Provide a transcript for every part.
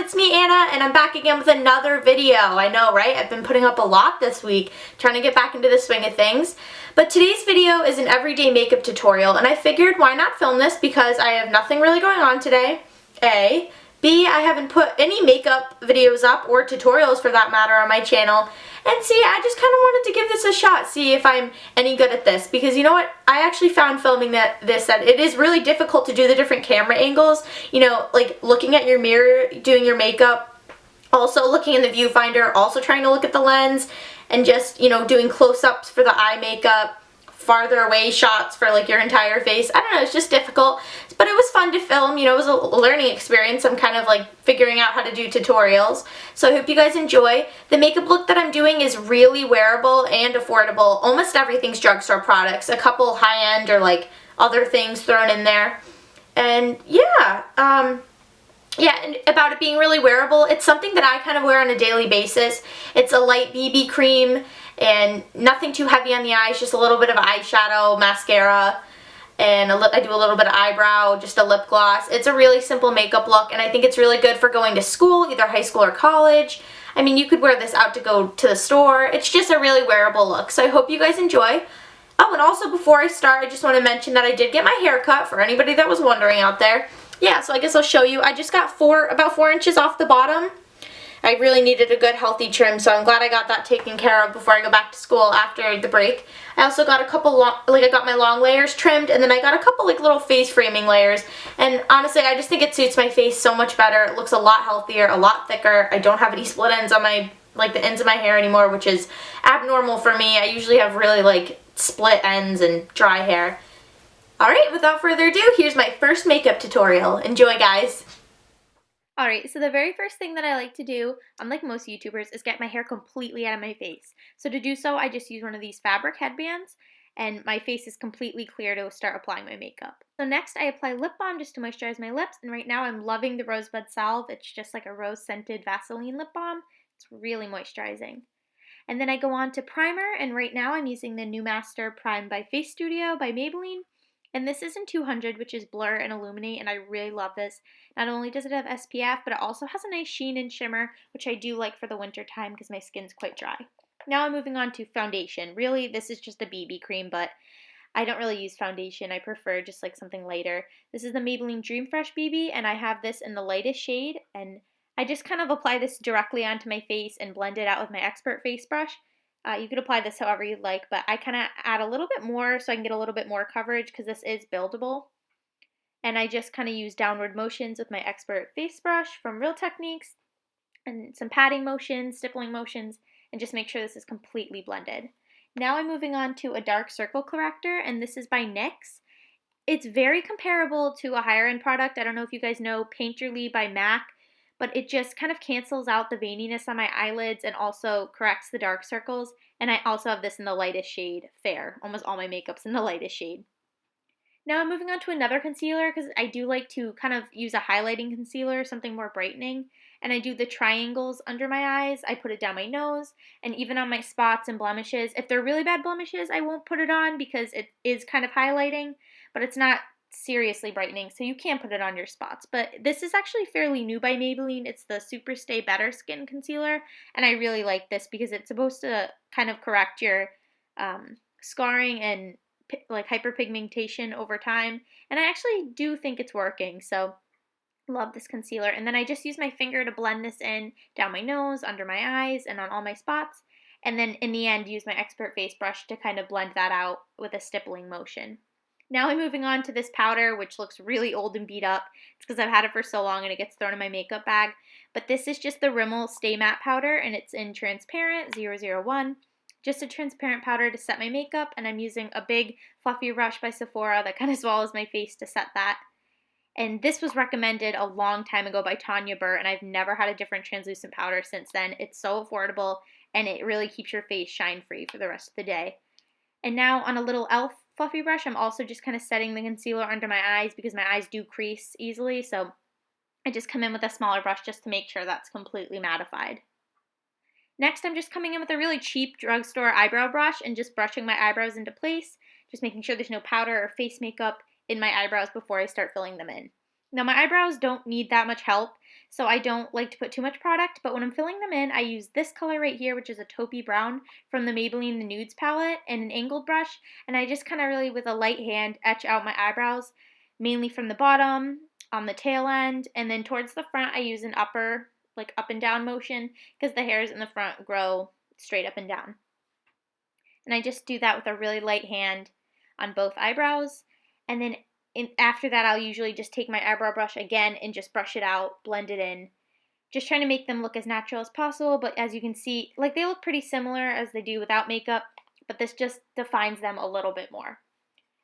it's me Anna and I'm back again with another video. I know, right? I've been putting up a lot this week, trying to get back into the swing of things. But today's video is an everyday makeup tutorial and I figured why not film this because I have nothing really going on today, A. B, I haven't put any makeup videos up or tutorials for that matter on my channel. And C, I just kind of wanted to give this a shot, see if I'm any good at this. Because you know what? I actually found filming that it is really difficult to do the different camera angles. You know, like looking at your mirror, doing your makeup, also looking in the viewfinder, also trying to look at the lens, and just, you know, doing close-ups for the eye makeup, farther away shots for like your entire face. I don't know, it's just difficult, but it was fun to film. You know, it was a learning experience. I'm kind of like figuring out how to do tutorials, so I hope you guys enjoy. The makeup look that I'm doing is really wearable and affordable. Almost everything's drugstore products, a couple high-end or like other things thrown in there. And yeah, and about it being really wearable, it's something that I kind of wear on a daily basis. It's a light BB cream and nothing too heavy on the eyes, just a little bit of eyeshadow, mascara, and I do a little bit of eyebrow, just a lip gloss. It's a really simple makeup look, and I think it's really good for going to school, either high school or college. I mean, you could wear this out to go to the store. It's just a really wearable look, so I hope you guys enjoy. Oh, and also before I start, I just want to mention that I did get my hair cut, for anybody that was wondering out there. Yeah, so I guess I'll show you. I just got about 4 inches off the bottom. I really needed a good healthy trim, so I'm glad I got that taken care of before I go back to school after the break. I also got a couple I got my long layers trimmed, and then I got a couple like little face framing layers. And honestly, I just think it suits my face so much better. It looks a lot healthier, a lot thicker. I don't have any split ends on my the ends of my hair anymore, which is abnormal for me. I usually have really like split ends and dry hair. Alright, without further ado, here's my first makeup tutorial. Enjoy, guys! Alright, so the very first thing that I like to do, unlike most YouTubers, is get my hair completely out of my face. So to do so, I just use one of these fabric headbands, and my face is completely clear to start applying my makeup. So next, I apply lip balm just to moisturize my lips, and right now I'm loving the Rosebud Salve. It's just like a rose-scented Vaseline lip balm. It's really moisturizing. And then I go on to primer, and right now I'm using the New Master Prime by Face Studio by Maybelline. And this is in 200, which is Blur and Illuminate, and I really love this. Not only does it have SPF, but it also has a nice sheen and shimmer, which I do like for the winter time because my skin's quite dry. Now I'm moving on to foundation. Really, this is just a BB cream, but I don't really use foundation. I prefer just like something lighter. This is the Maybelline Dream Fresh BB, and I have this in the lightest shade, and I just kind of apply this directly onto my face and blend it out with my Expert Face Brush. You could apply this however you'd like, but I kind of add a little bit more so I can get a little bit more coverage because this is buildable. And I just kind of use downward motions with my Expert Face Brush from Real Techniques and some patting motions, stippling motions, and just make sure this is completely blended. Now I'm moving on to a dark circle corrector, and this is by NYX. It's very comparable to a higher end product. I don't know if you guys know Painterly by MAC, but it just kind of cancels out the veininess on my eyelids and also corrects the dark circles. And I also have this in the lightest shade, Fair. Almost all my makeup's in the lightest shade. Now I'm moving on to another concealer because I do like to kind of use a highlighting concealer, something more brightening. And I do the triangles under my eyes. I put it down my nose and even on my spots and blemishes. If they're really bad blemishes, I won't put it on because it is kind of highlighting, but it's not seriously brightening, so you can put it on your spots. But this is actually fairly new by Maybelline. It's the Super Stay Better Skin Concealer, and I really like this because it's supposed to kind of correct your scarring and like hyperpigmentation over time, and I actually do think it's working, so love this concealer. And then I just use my finger to blend this in down my nose, under my eyes, and on all my spots, and then in the end use my Expert Face Brush to kind of blend that out with a stippling motion. Now I'm moving on to this powder, which looks really old and beat up. It's because I've had it for so long and it gets thrown in my makeup bag. But this is just the Rimmel Stay Matte Powder, and it's in Transparent 001. Just a transparent powder to set my makeup, and I'm using a big fluffy brush by Sephora that kind of swallows my face to set that. And this was recommended a long time ago by Tanya Burr, and I've never had a different translucent powder since then. It's so affordable, and it really keeps your face shine-free for the rest of the day. And now on a little e.l.f. fluffy brush, I'm also just kind of setting the concealer under my eyes because my eyes do crease easily, so I just come in with a smaller brush just to make sure that's completely mattified. Next, I'm just coming in with a really cheap drugstore eyebrow brush and just brushing my eyebrows into place, just making sure there's no powder or face makeup in my eyebrows before I start filling them in. Now my eyebrows don't need that much help, so I don't like to put too much product, but when I'm filling them in, I use this color right here, which is a taupey brown from the Maybelline The Nudes palette, and an angled brush, and I just kind of really, with a light hand, etch out my eyebrows, mainly from the bottom, on the tail end, and then towards the front, I use an upper, like up and down motion, because the hairs in the front grow straight up and down. And I just do that with a really light hand on both eyebrows, and then after that, I'll usually just take my eyebrow brush again and just brush it out, blend it in, just trying to make them look as natural as possible. But as you can see, like, they look pretty similar as they do without makeup, but this just defines them a little bit more.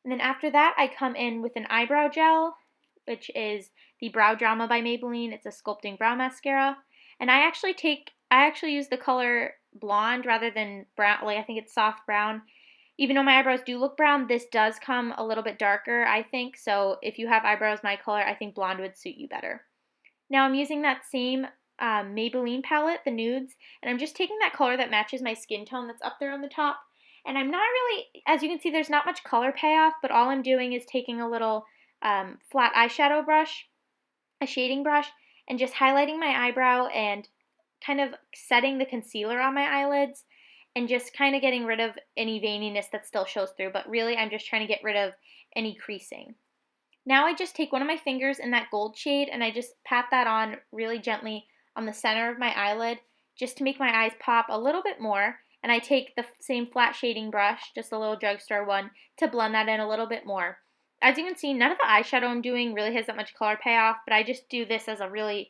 And then after that, I come in with an eyebrow gel, which is the Brow Drama by Maybelline. It's a sculpting brow mascara, and I actually use the color blonde rather than brown. Like, I think it's soft brown. Even though my eyebrows do look brown, this does come a little bit darker, I think. So if you have eyebrows my color, I think blonde would suit you better. Now I'm using that same Maybelline palette, the Nudes, and I'm just taking that color that matches my skin tone that's up there on the top. And I'm not really, as you can see, there's not much color payoff, but all I'm doing is taking a little flat eyeshadow brush, a shading brush, and just highlighting my eyebrow and kind of setting the concealer on my eyelids, and just kind of getting rid of any veininess that still shows through, but really I'm just trying to get rid of any creasing. Now I just take one of my fingers in that gold shade and I just pat that on really gently on the center of my eyelid just to make my eyes pop a little bit more, and I take the same flat shading brush, just a little drugstore one, to blend that in a little bit more. As you can see, none of the eyeshadow I'm doing really has that much color payoff, but I just do this as a really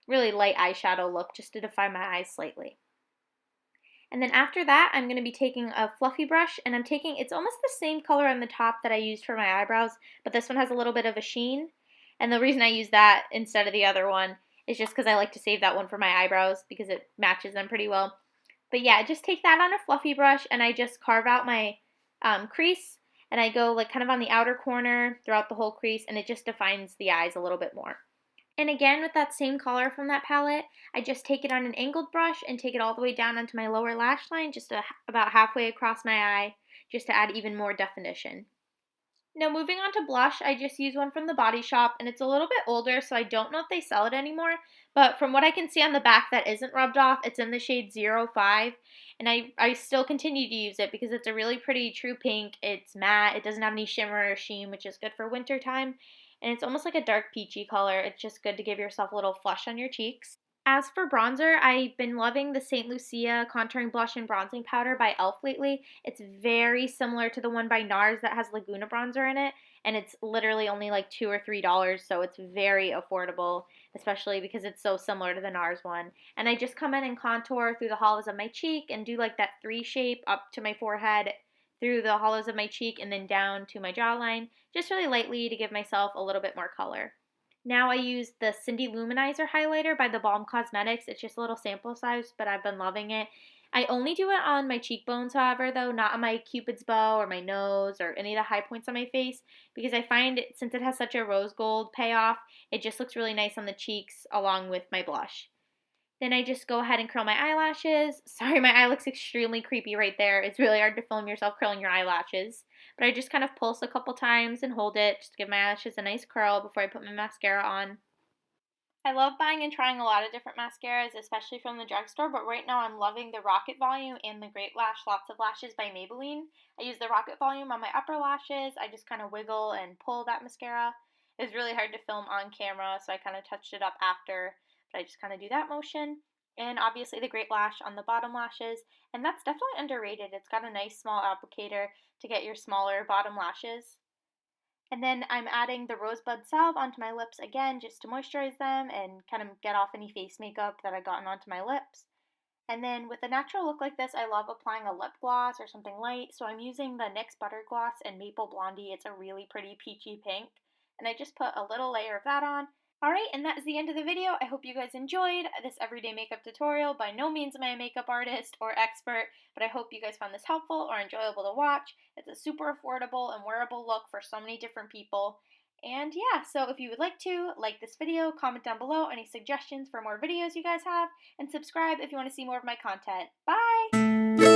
light eyeshadow look just to define my eyes slightly. And then after that, I'm going to be taking a fluffy brush, and it's almost the same color on the top that I used for my eyebrows, but this one has a little bit of a sheen. And the reason I use that instead of the other one is just because I like to save that one for my eyebrows because it matches them pretty well. But yeah, just take that on a fluffy brush, and I just carve out my crease, and I go like kind of on the outer corner throughout the whole crease, and it just defines the eyes a little bit more. And again, with that same color from that palette, I just take it on an angled brush and take it all the way down onto my lower lash line, just about halfway across my eye, just to add even more definition. Now moving on to blush, I just use one from the Body Shop, and it's a little bit older, so I don't know if they sell it anymore, but from what I can see on the back that isn't rubbed off, it's in the shade 05, and I still continue to use it because it's a really pretty true pink. It's matte, it doesn't have any shimmer or sheen, which is good for winter time. And it's almost like a dark peachy color. It's just good to give yourself a little flush on your cheeks. As for bronzer, I've been loving the St. Lucia Contouring Blush and Bronzing Powder by e.l.f. lately. It's very similar to the one by NARS that has Laguna bronzer in it, and it's literally only like $2 or $3, so it's very affordable, especially because it's so similar to the NARS one. And I just come in and contour through the hollows of my cheek and do like that 3 shape up to my forehead, through the hollows of my cheek, and then down to my jawline, just really lightly to give myself a little bit more color. Now I use the Cindy Luminizer highlighter by the Balm Cosmetics. It's just a little sample size, but I've been loving it. I only do it on my cheekbones, however, though, not on my cupid's bow or my nose or any of the high points on my face, because I find since it has such a rose gold payoff, it just looks really nice on the cheeks along with my blush. Then I just go ahead and curl my eyelashes. Sorry, my eye looks extremely creepy right there. It's really hard to film yourself curling your eyelashes. But I just kind of pulse a couple times and hold it just to give my eyelashes a nice curl before I put my mascara on. I love buying and trying a lot of different mascaras, especially from the drugstore, but right now I'm loving the Rocket Volume and the Great Lash Lots of Lashes by Maybelline. I use the Rocket Volume on my upper lashes. I just kind of wiggle and pull that mascara. It was really hard to film on camera, so I kind of touched it up after, but I just kind of do that motion. And obviously the Great Lash on the bottom lashes, and that's definitely underrated. It's got a nice small applicator to get your smaller bottom lashes. And then I'm adding the Rosebud Salve onto my lips again just to moisturize them and kind of get off any face makeup that I've gotten onto my lips. And then with a natural look like this, I love applying a lip gloss or something light. So I'm using the NYX Butter Gloss in Maple Blondie. It's a really pretty peachy pink. And I just put a little layer of that on. Alright, and that is the end of the video. I hope you guys enjoyed this everyday makeup tutorial. By no means am I a makeup artist or expert, but I hope you guys found this helpful or enjoyable to watch. It's a super affordable and wearable look for so many different people. And yeah, so if you would like to, like this video, comment down below any suggestions for more videos you guys have, and subscribe if you want to see more of my content. Bye!